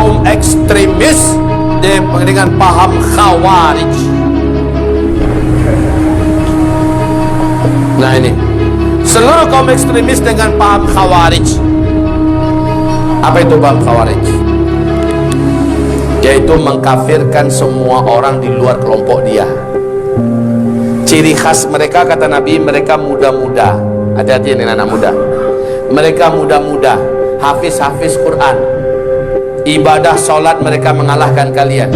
kaum ekstremis dengan paham khawarij. Nah ini, seluruh kaum ekstremis dengan paham khawarij. Apa itu paham khawarij? Yaitu mengkafirkan semua orang di luar kelompok dia. Ciri khas mereka, kata Nabi, mereka muda-muda. Hati-hati dengan anak muda. Mereka muda-muda, hafiz-hafiz Quran. Ibadah sholat mereka mengalahkan kalian.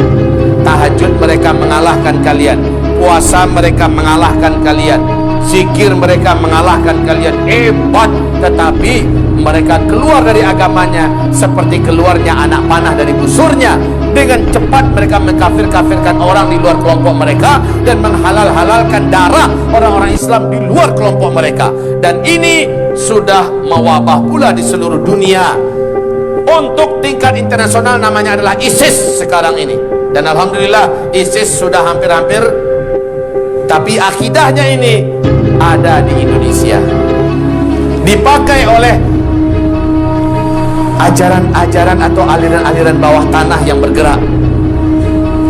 Tahajud mereka mengalahkan kalian. Puasa mereka mengalahkan kalian. Zikir mereka mengalahkan kalian. Hebat. Tetapi mereka keluar dari agamanya seperti keluarnya anak panah dari busurnya. Dengan cepat mereka mengkafir-kafirkan orang di luar kelompok mereka dan menghalal-halalkan darah orang-orang Islam di luar kelompok mereka. Dan ini sudah mewabah pula di seluruh dunia. Untuk tingkat internasional namanya adalah ISIS sekarang ini. Dan alhamdulillah ISIS sudah hampir-hampir, tapi akidahnya ini ada di Indonesia, dipakai oleh ajaran-ajaran atau aliran-aliran bawah tanah yang bergerak.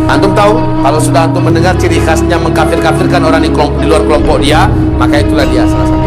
Antum tahu, kalau sudah antum mendengar ciri khasnya mengkafir-kafirkan orang di luar kelompok dia, maka itulah dia salah satu.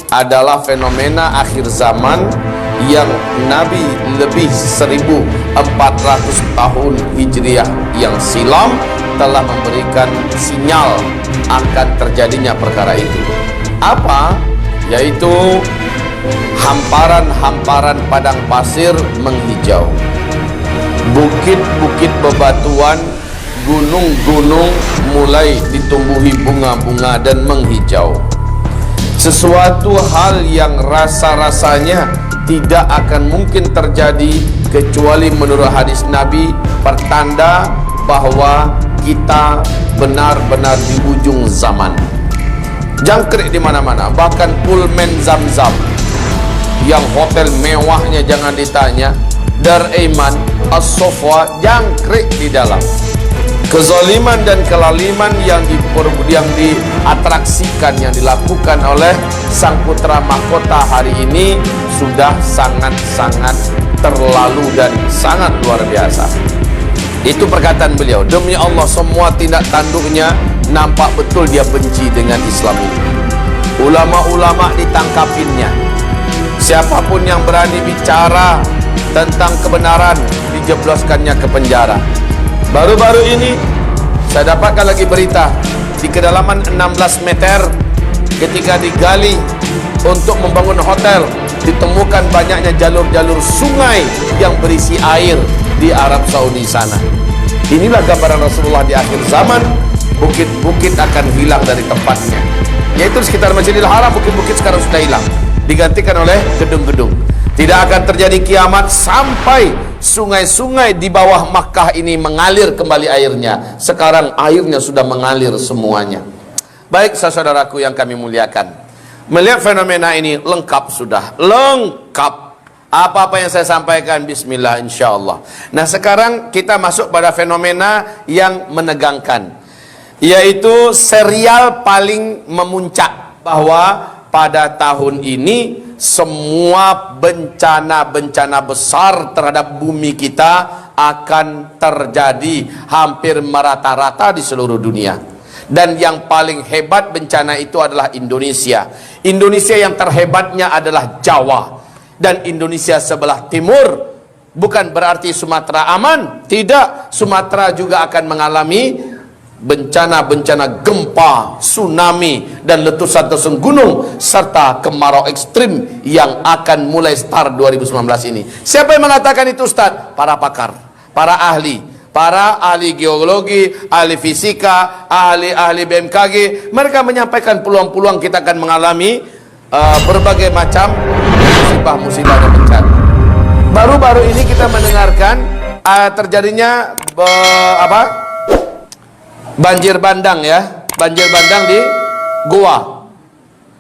Adalah fenomena akhir zaman yang Nabi lebih 1400 tahun Hijriah yang silam telah memberikan sinyal akan terjadinya perkara itu. Apa? Yaitu hamparan-hamparan padang pasir menghijau, bukit-bukit bebatuan, gunung-gunung mulai ditumbuhi bunga-bunga dan menghijau. Sesuatu hal yang rasa-rasanya tidak akan mungkin terjadi kecuali menurut hadis Nabi pertanda bahwa kita benar-benar di ujung zaman. Jangkrik di mana-mana, bahkan Pullman Zamzam yang hotel mewahnya jangan ditanya, Dar Eiman, As-Sofwa, jangkrik di dalam. Kezaliman dan kelaliman yang diatraksikan, yang dilakukan oleh sang putra mahkota hari ini sudah sangat-sangat terlalu dan sangat luar biasa. Itu perkataan beliau. Demi Allah, semua tindak tanduknya nampak betul dia benci dengan Islam ini. Ulama-ulama ditangkapinnya. Siapapun yang berani bicara tentang kebenaran dijebloskannya ke penjara. Baru-baru ini saya dapatkan lagi berita di kedalaman 16 meter ketika digali untuk membangun hotel, ditemukan banyaknya jalur-jalur sungai yang berisi air di Arab Saudi sana. Inilah gambaran Rasulullah di akhir zaman. Bukit-bukit akan hilang dari tempatnya, yaitu sekitar Masjidil Haram. Bukit-bukit sekarang sudah hilang, digantikan oleh gedung-gedung. Tidak akan terjadi kiamat sampai sungai-sungai di bawah Makkah ini mengalir kembali airnya. Sekarang airnya sudah mengalir semuanya. Baik saudaraku yang kami muliakan, melihat fenomena ini lengkap sudah, lengkap. Apa-apa yang saya sampaikan bismillah insyaallah. Nah sekarang kita masuk pada fenomena yang menegangkan, yaitu serial paling memuncak, bahwa pada tahun ini semua bencana-bencana besar terhadap bumi kita akan terjadi hampir merata-rata di seluruh dunia. Dan yang paling hebat bencana itu adalah Indonesia. Indonesia yang terhebatnya adalah Jawa. Dan Indonesia sebelah timur. Bukan berarti Sumatera aman. Tidak, Sumatera juga akan mengalami bencana-bencana gempa, tsunami, dan letusan-letusan gunung serta kemarau ekstrim yang akan mulai start 2019 ini. Siapa yang mengatakan itu, Ustaz? Para pakar, para ahli geologi, ahli fisika, ahli BMKG. Mereka menyampaikan peluang-peluang kita akan mengalami berbagai macam musibah-musibah dan bencana. Baru-baru ini kita mendengarkan terjadinya banjir bandang ya, banjir bandang di Goa,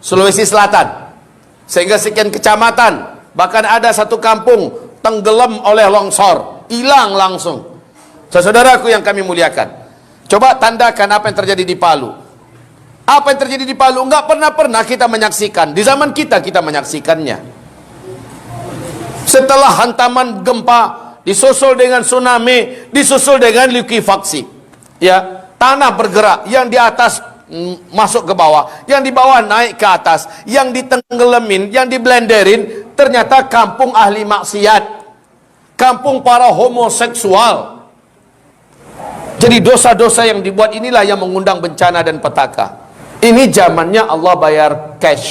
Sulawesi Selatan, sehingga sekian kecamatan, bahkan ada satu kampung tenggelam oleh longsor, hilang langsung. Saudaraku yang kami muliakan, coba tandakan apa yang terjadi di Palu. Apa yang terjadi di Palu enggak pernah kita menyaksikan. Di zaman kita menyaksikannya. Setelah hantaman gempa, disusul dengan tsunami, disusul dengan likuifaksi. Ya, tanah bergerak, yang di atas masuk ke bawah, yang di bawah naik ke atas, yang ditenggelamin, yang diblenderin, ternyata kampung ahli maksiat, kampung para homoseksual. Jadi dosa-dosa yang dibuat inilah yang mengundang bencana dan petaka. Ini zamannya Allah bayar cash.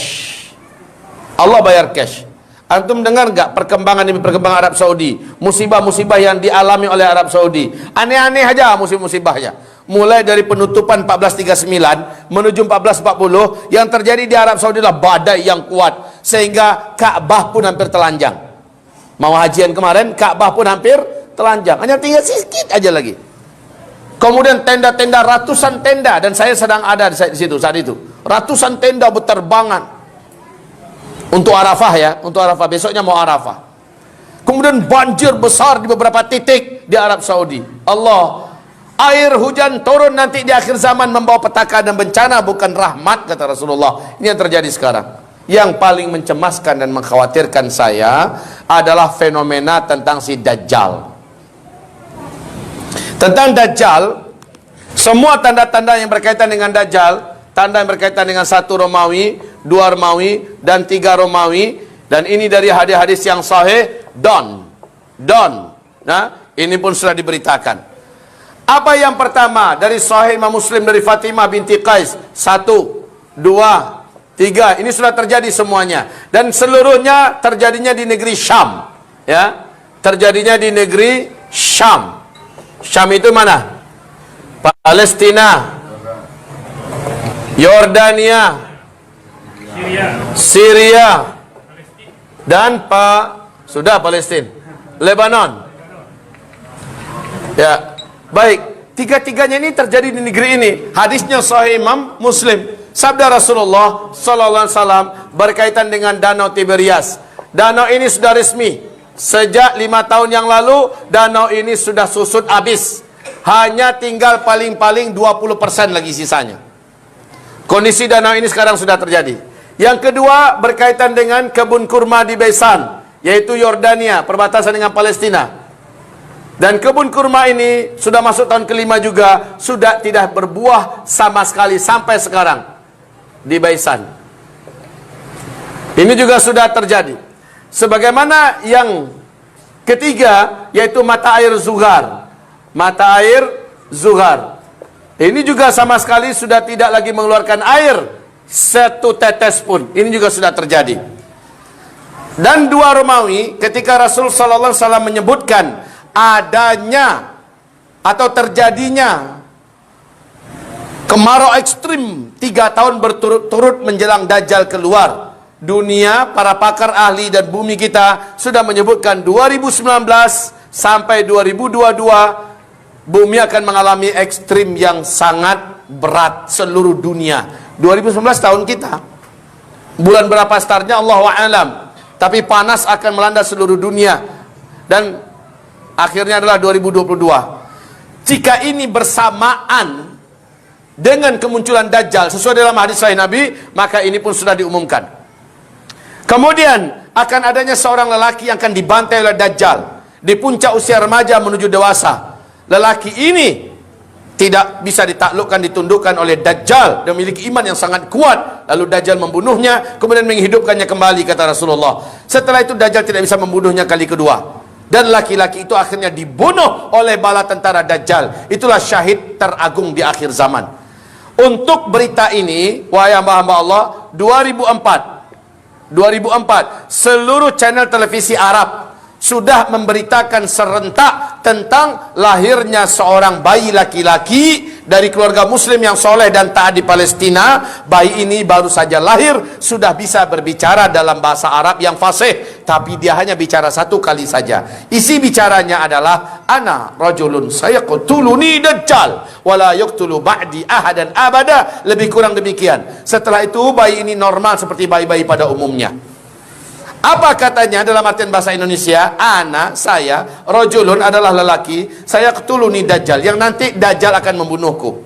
Allah bayar cash. Antum dengar nggak perkembangan demi perkembangan Arab Saudi? Musibah-musibah yang dialami oleh Arab Saudi. Aneh-aneh aja musibah-musibahnya. Mulai dari penutupan 1439 menuju 1440, yang terjadi di Arab Saudi adalah badai yang kuat sehingga Ka'bah pun hampir telanjang. Mau hajian kemarin, Ka'bah pun hampir telanjang. Hanya tinggal sedikit aja lagi. Kemudian tenda-tenda, ratusan tenda, dan saya sedang ada di situ saat itu. Ratusan tenda berterbangan. Untuk Arafah ya, untuk Arafah, besoknya mau Arafah. Kemudian banjir besar di beberapa titik di Arab Saudi. Allah, air hujan turun nanti di akhir zaman membawa petaka dan bencana, bukan rahmat, kata Rasulullah. Ini yang terjadi sekarang. Yang paling mencemaskan dan mengkhawatirkan saya adalah fenomena tentang si Dajjal. Tentang Dajjal, semua tanda-tanda yang berkaitan dengan Dajjal, tanda yang berkaitan dengan 1 Romawi, 2 Romawi, dan 3 Romawi, dan ini dari hadis-hadis yang sahih, nah, ini pun sudah diberitakan. Apa yang pertama dari sahih Imam Muslim dari Fatimah binti Qais, 1, 2, 3, ini sudah terjadi semuanya, dan seluruhnya terjadinya di negeri Syam, ya, terjadinya di negeri Syam. Syam itu mana? Palestina, Yordania, Syria, dan sudah Palestina, Lebanon. Ya, baik. Tiga-tiganya ini terjadi di negeri ini. Hadisnya sahih Imam Muslim. Sabda Rasulullah sallallahu alaihi wasallam berkaitan dengan Danau Tiberias. Danau ini sudah resmi. Sejak 5 tahun yang lalu, danau ini sudah susut habis. Hanya tinggal paling-paling 20% lagi sisanya. Kondisi danau ini sekarang sudah terjadi. Yang kedua berkaitan dengan kebun kurma di Baisan, yaitu Yordania, perbatasan dengan Palestina. Dan kebun kurma ini sudah masuk tahun kelima juga, sudah tidak berbuah sama sekali sampai sekarang di Baisan. Ini juga sudah terjadi. Sebagaimana yang ketiga, yaitu mata air Zuhar. Mata air Zuhar ini juga sama sekali sudah tidak lagi mengeluarkan air satu tetes pun. Ini juga sudah terjadi. Dan 2 Romawi, ketika Rasul sallallahu alaihi wasallam menyebutkan adanya atau terjadinya kemarau ekstrim 3 tahun berturut-turut menjelang Dajjal keluar, dunia, para pakar ahli dan bumi kita sudah menyebutkan 2019 sampai 2022 bumi akan mengalami ekstrim yang sangat berat seluruh dunia. 2019 tahun kita. Bulan berapa startnya Allahu a'lam. Tapi panas akan melanda seluruh dunia. Dan akhirnya adalah 2022. Jika ini bersamaan dengan kemunculan Dajjal sesuai dalam hadis sahih Nabi, maka ini pun sudah diumumkan. Kemudian akan adanya seorang lelaki yang akan dibantai oleh Dajjal di puncak usia remaja menuju dewasa. Lelaki ini tidak bisa ditaklukkan, ditundukkan oleh Dajjal dan memiliki iman yang sangat kuat. Lalu Dajjal membunuhnya, kemudian menghidupkannya kembali, kata Rasulullah. Setelah itu Dajjal tidak bisa membunuhnya kali kedua. Dan laki-laki itu akhirnya dibunuh oleh bala tentara Dajjal. Itulah syahid teragung di akhir zaman. Untuk berita ini, wahai hamba-hamba Allah, 2004 seluruh channel televisi Arab sudah memberitakan serentak tentang lahirnya seorang bayi laki-laki dari keluarga muslim yang soleh dan taat di Palestina. Bayi ini baru saja lahir, sudah bisa berbicara dalam bahasa Arab yang fasih, tapi dia hanya bicara satu kali saja. Isi bicaranya adalah, ana rajulun sayaqtuluni dajjal wala yaqtulu ba'di ahadan abada. Lebih kurang demikian. Setelah itu bayi ini normal seperti bayi-bayi pada umumnya. Apa katanya dalam artian bahasa Indonesia? Ana, saya, rajulun adalah lelaki, saya qtuluni dajjal, yang nanti dajjal akan membunuhku.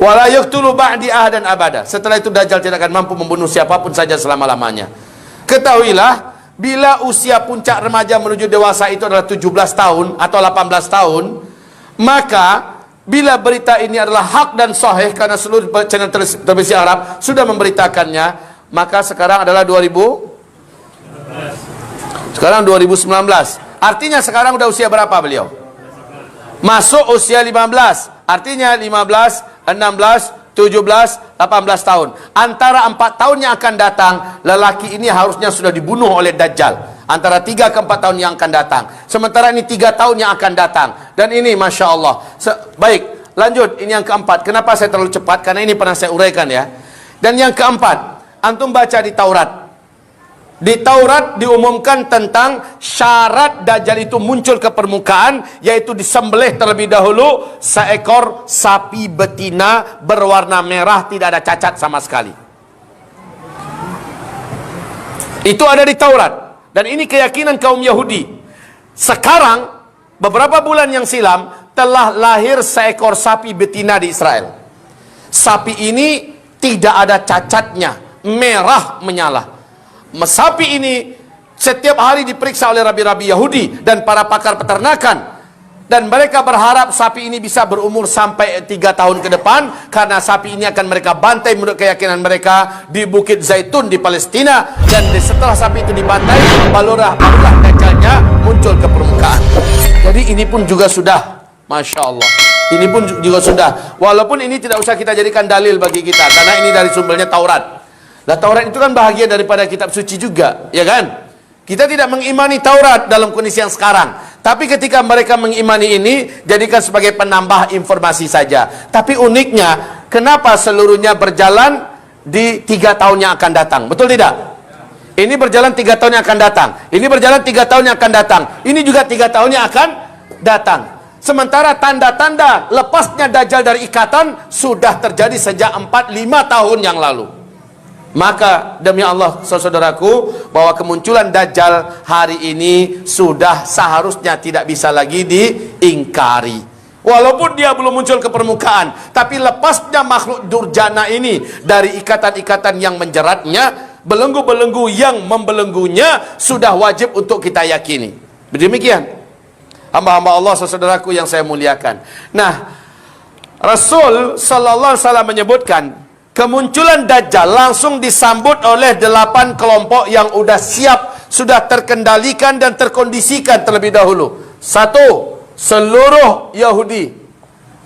Wala yaqtulu ba'di ahadan abada. Setelah itu dajjal tidak akan mampu membunuh siapapun saja selama-lamanya. Ketahuilah, bila usia puncak remaja menuju dewasa itu adalah 17 tahun atau 18 tahun, maka bila berita ini adalah hak dan sahih karena seluruh channel televisi Arab sudah memberitakannya, maka sekarang adalah 2019. Artinya sekarang udah usia berapa beliau? Masuk usia 15. Artinya 15, 16, 17, 18 tahun. Antara 4 tahun yang akan datang, lelaki ini harusnya sudah dibunuh oleh Dajjal. Antara 3 ke 4 tahun yang akan datang. Sementara ini 3 tahun yang akan datang. Dan ini Masya Allah. Baik, lanjut. Ini yang keempat. Kenapa saya terlalu cepat? Karena ini pernah saya uraikan ya. Dan yang keempat, antum baca di Taurat. Di Taurat diumumkan tentang syarat Dajjal itu muncul ke permukaan, yaitu disembelih terlebih dahulu seekor sapi betina berwarna merah, tidak ada cacat sama sekali. Itu ada di Taurat. Dan ini keyakinan kaum Yahudi. Sekarang, beberapa bulan yang silam, telah lahir seekor sapi betina di Israel. Sapi ini tidak ada cacatnya, merah menyala. Sapi ini setiap hari diperiksa oleh rabi-rabi Yahudi dan para pakar peternakan, dan mereka berharap sapi ini bisa berumur sampai 3 tahun ke depan, karena sapi ini akan mereka bantai menurut keyakinan mereka di Bukit Zaitun di Palestina. Dan setelah sapi itu dibantai, barulah Dajjalnya muncul ke permukaan. Jadi ini pun juga sudah, Masya Allah, ini pun juga sudah, walaupun ini tidak usah kita jadikan dalil bagi kita, karena ini dari sumbernya Taurat. Nah, Taurat itu kan bahagian daripada kitab suci juga, ya kan? Kita tidak mengimani Taurat dalam kondisi yang sekarang. Tapi ketika mereka mengimani ini, jadikan sebagai penambah informasi saja. Tapi uniknya, kenapa seluruhnya berjalan di 3 tahun yang akan datang? Betul tidak? Ini berjalan 3 tahun yang akan datang. Ini berjalan 3 tahun yang akan datang. Ini juga 3 tahun yang akan datang. Sementara tanda-tanda lepasnya Dajjal dari ikatan sudah terjadi sejak 4-5 tahun yang lalu. Maka demi Allah, saudaraku, bahwa kemunculan Dajjal hari ini sudah seharusnya tidak bisa lagi diingkari. Walaupun dia belum muncul ke permukaan, tapi lepasnya makhluk durjana ini dari ikatan-ikatan yang menjeratnya, belenggu-belenggu yang membelenggunya, sudah wajib untuk kita yakini. Demikian hamba-hamba Allah, saudaraku yang saya muliakan. Nah, Rasul sallallahu alaihi wasallam menyebutkan kemunculan Dajjal langsung disambut oleh 8 kelompok yang sudah siap, sudah terkendalikan dan terkondisikan terlebih dahulu. 1, seluruh Yahudi.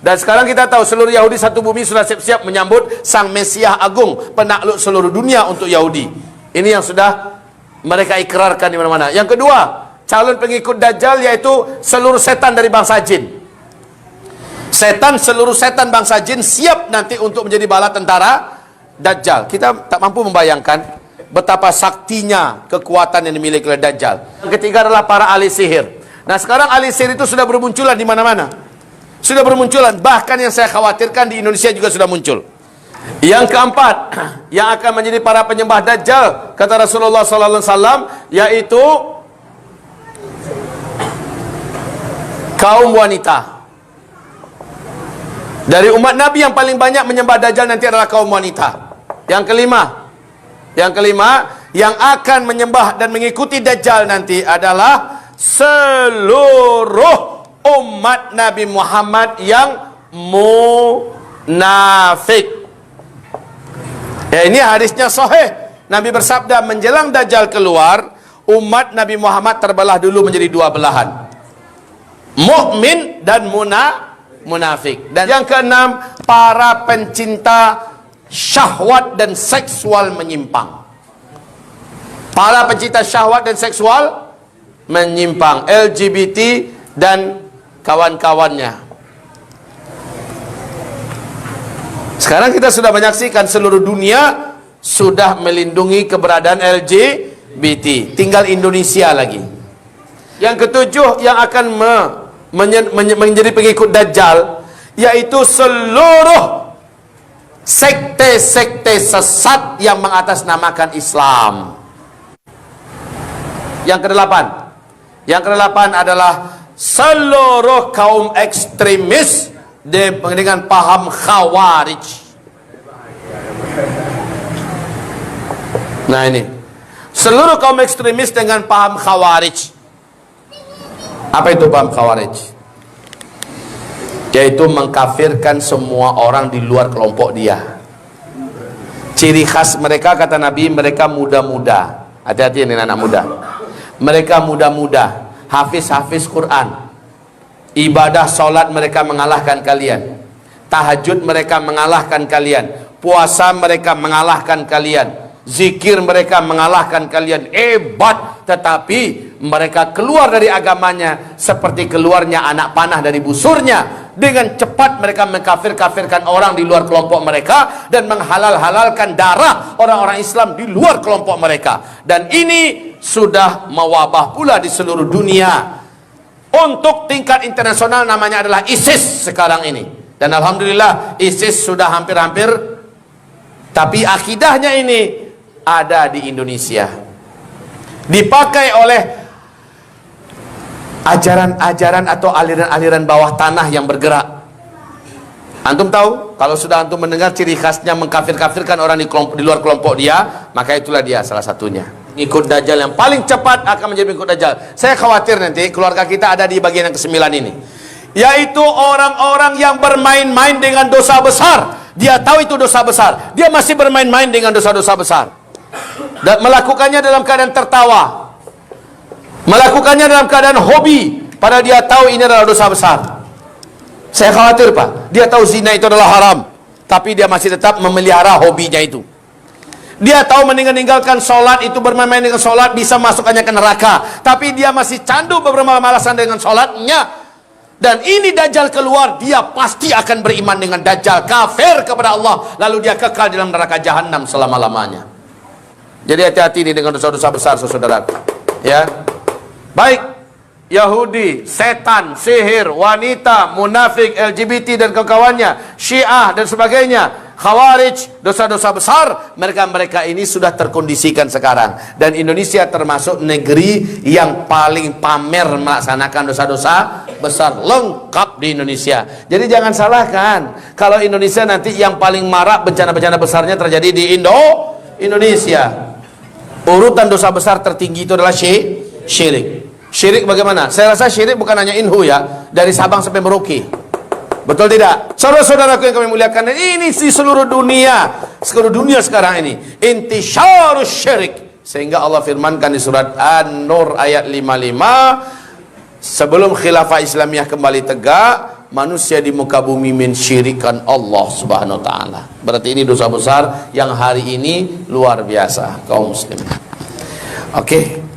Dan sekarang kita tahu seluruh Yahudi satu bumi sudah siap-siap menyambut Sang Mesias Agung, penakluk seluruh dunia untuk Yahudi. Ini yang sudah mereka ikrarkan di mana-mana. Yang kedua, calon pengikut Dajjal yaitu seluruh setan dari bangsa jin. Seluruh setan bangsa jin siap nanti untuk menjadi bala tentara Dajjal. Kita tak mampu membayangkan betapa saktinya kekuatan yang dimiliki oleh Dajjal. Yang ketiga adalah para ahli sihir. Nah, sekarang ahli sihir itu sudah bermunculan di mana-mana. Sudah bermunculan, bahkan yang saya khawatirkan di Indonesia juga sudah muncul. Yang keempat, yang akan menjadi para penyembah Dajjal, kata Rasulullah sallallahu alaihi wasallam, yaitu kaum wanita. Dari umat Nabi yang paling banyak menyembah Dajjal nanti adalah kaum wanita. Yang kelima, yang akan menyembah dan mengikuti Dajjal nanti adalah seluruh umat Nabi Muhammad yang munafik. Ya, ini hadisnya sahih. Nabi bersabda, menjelang Dajjal keluar, umat Nabi Muhammad terbelah dulu menjadi 2 belahan. Mukmin dan munafik. Dan yang keenam, para pencinta syahwat dan seksual menyimpang. Para pencinta syahwat dan seksual menyimpang, LGBT dan kawan-kawannya. Sekarang kita sudah menyaksikan seluruh dunia sudah melindungi keberadaan LGBT. Tinggal Indonesia lagi. Yang ketujuh yang akan menjadi pengikut Dajjal, yaitu seluruh sekte-sekte sesat yang mengatasnamakan Islam. Yang kedelapan adalah seluruh kaum ekstremis dengan paham Khawarij. Nah ini, seluruh kaum ekstremis dengan paham Khawarij. Apa itu paham Khawarij? Yaitu mengkafirkan semua orang di luar kelompok dia. Ciri khas mereka, kata Nabi, mereka muda-muda. Hati-hati ini anak muda. Mereka muda-muda, hafiz-hafiz Quran. Ibadah solat mereka mengalahkan kalian. Tahajud mereka mengalahkan kalian. Puasa mereka mengalahkan kalian. Zikir mereka mengalahkan kalian. Hebat. Tetapi mereka keluar dari agamanya seperti keluarnya anak panah dari busurnya. Dengan cepat mereka mengkafir-kafirkan orang di luar kelompok mereka dan menghalal-halalkan darah orang-orang Islam di luar kelompok mereka. Dan ini sudah mewabah pula di seluruh dunia. Untuk tingkat internasional namanya adalah ISIS sekarang ini. Dan alhamdulillah ISIS sudah hampir-hampir, tapi akidahnya ini ada di Indonesia, dipakai oleh ajaran-ajaran atau aliran-aliran bawah tanah yang bergerak. Antum tahu, kalau sudah antum mendengar ciri khasnya mengkafir-kafirkan orang di luar kelompok dia, maka itulah dia salah satunya. Ikut Dajjal yang paling cepat akan menjadi ikut Dajjal. Saya khawatir nanti keluarga kita ada di bagian yang ke-9 ini, yaitu orang-orang yang bermain-main dengan dosa besar. Dia tahu itu dosa besar, dia masih bermain-main dengan dosa-dosa besar dan melakukannya dalam keadaan tertawa, melakukannya dalam keadaan hobi, padahal dia tahu ini adalah dosa besar. Saya khawatir Pak, dia tahu zina itu adalah haram, tapi dia masih tetap memelihara hobinya itu. Dia tahu meninggalkan sholat itu, bermain-main dengan sholat bisa masukkannya ke neraka, tapi dia masih candu bermalas-malasan dengan sholatnya. Dan ini Dajjal keluar, dia pasti akan beriman dengan Dajjal, kafir kepada Allah, lalu dia kekal dalam neraka jahanam selama-lamanya. Jadi hati-hati ini dengan dosa-dosa besar, saudara. Ya, baik, Yahudi, setan, sihir, wanita, munafik, LGBT dan kawan-kawannya, Syiah dan sebagainya, Khawarij, dosa-dosa besar, mereka ini sudah terkondisikan sekarang. Dan Indonesia termasuk negeri yang paling pamer melaksanakan dosa-dosa besar, lengkap di Indonesia. Jadi jangan salahkan kalau Indonesia nanti yang paling marak bencana-bencana besarnya terjadi di Indonesia. Urutan dosa besar tertinggi itu adalah syirik. Syirik bagaimana? Saya rasa syirik bukan hanya Inhu ya, dari Sabang sampai Merauke. Betul tidak? Saudara-saudaraku yang kami muliakan, ini di seluruh dunia sekarang ini intisyarus syirik. Sehingga Allah firmankan di surat An-Nur ayat 55, sebelum khilafah Islamiyah kembali tegak, manusia di muka bumi mensyirikkan Allah Subhanahu wa taala. Berarti ini dosa besar yang hari ini luar biasa kaum muslimin. Oke.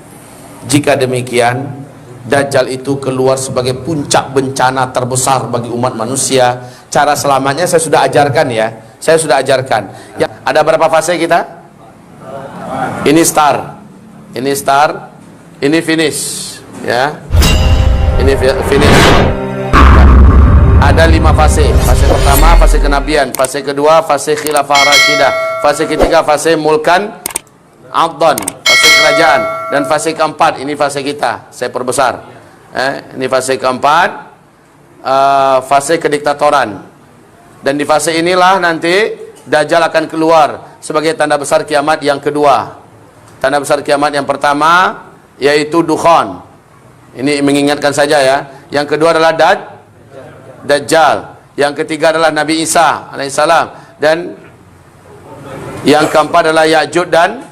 Jika demikian, Dajjal itu keluar sebagai puncak bencana terbesar bagi umat manusia. Cara selamatnya saya sudah ajarkan ya. Saya sudah ajarkan. Ya, ada berapa fase kita? Ini start. Ini start. Ini finish. Ya. Ini finish. Ya. Ada 5 fase. Fase pertama, fase kenabian. Fase kedua, fase khilafah rasyidah. Fase ketiga, fase mulkan Abdon, fase kerajaan. Dan fase keempat, ini fase kita, saya perbesar. Ini fase keempat, fase kediktatoran. Dan di fase inilah nanti Dajjal akan keluar sebagai tanda besar kiamat yang kedua. Tanda besar kiamat yang pertama yaitu dukhan. Ini mengingatkan saja ya. Yang kedua adalah Dajjal. Yang ketiga adalah Nabi Isa alaihissalam. Dan yang keempat adalah Ya'jud dan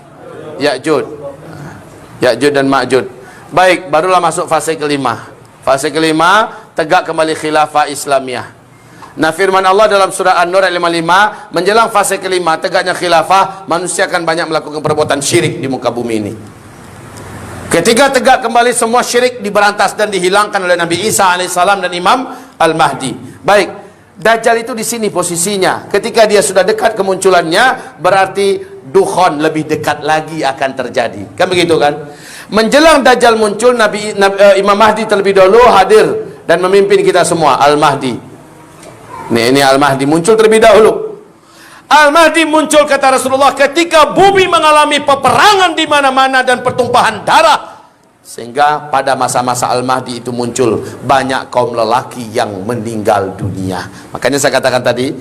Ma'jud. Baik, barulah masuk fase kelima. Fase kelima, tegak kembali khilafah Islamiyah. Nah, firman Allah dalam surah An-Nur ayat 55, menjelang fase kelima, tegaknya khilafah, manusia akan banyak melakukan perbuatan syirik di muka bumi ini. Ketika tegak kembali, semua syirik diberantas dan dihilangkan oleh Nabi Isa alaihissalam dan Imam Al-Mahdi. Baik, Dajjal itu di sini posisinya. Ketika dia sudah dekat kemunculannya, berarti dukhon lebih dekat lagi akan terjadi. Kan begitu kan? Menjelang Dajjal muncul, Imam Mahdi terlebih dahulu hadir dan memimpin kita semua. Al-Mahdi. Ini Al-Mahdi muncul terlebih dahulu. Al-Mahdi muncul, kata Rasulullah, ketika bumi mengalami peperangan di mana-mana dan pertumpahan darah. Sehingga pada masa-masa Al-Mahdi itu muncul banyak kaum lelaki yang meninggal dunia. Makanya saya katakan tadi,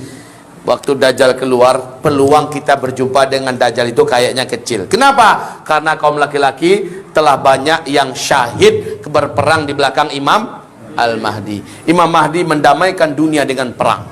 waktu Dajjal keluar, peluang kita berjumpa dengan Dajjal itu kayaknya kecil. Kenapa? Karena kaum laki-laki telah banyak yang syahid berperang di belakang Imam Al-Mahdi. Imam Mahdi mendamaikan dunia dengan perang.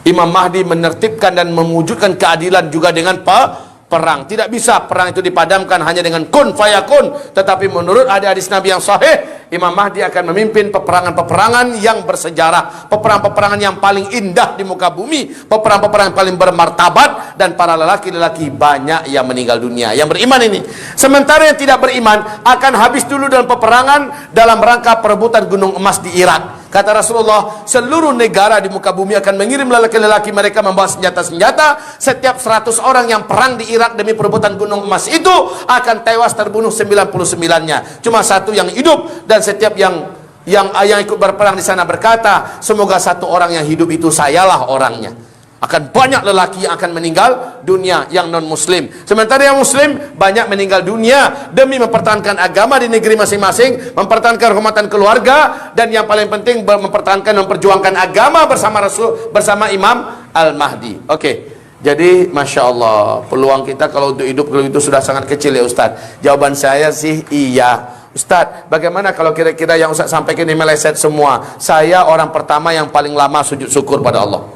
Imam Mahdi menertibkan dan mewujudkan keadilan juga dengan perang. Tidak bisa perang itu dipadamkan hanya dengan kun fayakun. Tetapi menurut hadis Nabi yang sahih, Imam Mahdi akan memimpin peperangan-peperangan yang bersejarah, peperangan-peperangan yang paling indah di muka bumi, peperangan-peperangan yang paling bermartabat, dan para lelaki-lelaki banyak yang meninggal dunia yang beriman ini. Sementara yang tidak beriman akan habis dulu dalam peperangan dalam rangka perebutan gunung emas di Irak. Kata Rasulullah, seluruh negara di muka bumi akan mengirim lelaki-lelaki mereka membawa senjata-senjata. Setiap 100 orang yang perang di Irak demi perebutan gunung emas itu akan tewas terbunuh 99-nya. Cuma satu yang hidup, dan setiap yang ikut berperang di sana berkata, semoga satu orang yang hidup itu sayalah orangnya. Akan banyak lelaki yang akan meninggal dunia yang non muslim. Sementara yang muslim banyak meninggal dunia demi mempertahankan agama di negeri masing-masing, mempertahankan kehormatan keluarga, dan yang paling penting mempertahankan dan memperjuangkan agama bersama Imam Al-Mahdi. Oke. Jadi Masya Allah, peluang kita kalau untuk hidup kalau itu sudah sangat kecil ya Ustadz. Jawaban saya sih iya. Ustadz, bagaimana kalau kira-kira yang Ustadz sampaikan ini meleset semua? Saya orang pertama yang paling lama sujud syukur pada Allah.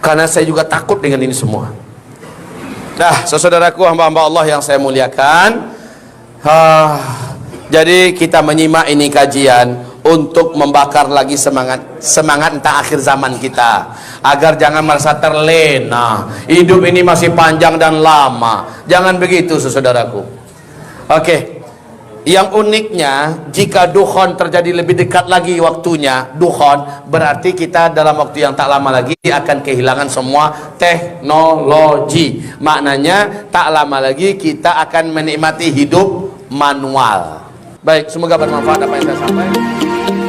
Karena saya juga takut dengan ini semua. Nah, saudaraku, hamba-hamba Allah yang saya muliakan, jadi kita menyimak ini kajian untuk membakar lagi semangat tentang akhir zaman kita, agar jangan merasa terlena. Hidup ini masih panjang dan lama. Jangan begitu, saudaraku. Oke. Yang uniknya, jika dukhon terjadi lebih dekat lagi waktunya, dukhon berarti kita dalam waktu yang tak lama lagi akan kehilangan semua teknologi. Maknanya tak lama lagi kita akan menikmati hidup manual. Baik, semoga bermanfaat apa yang saya sampaikan.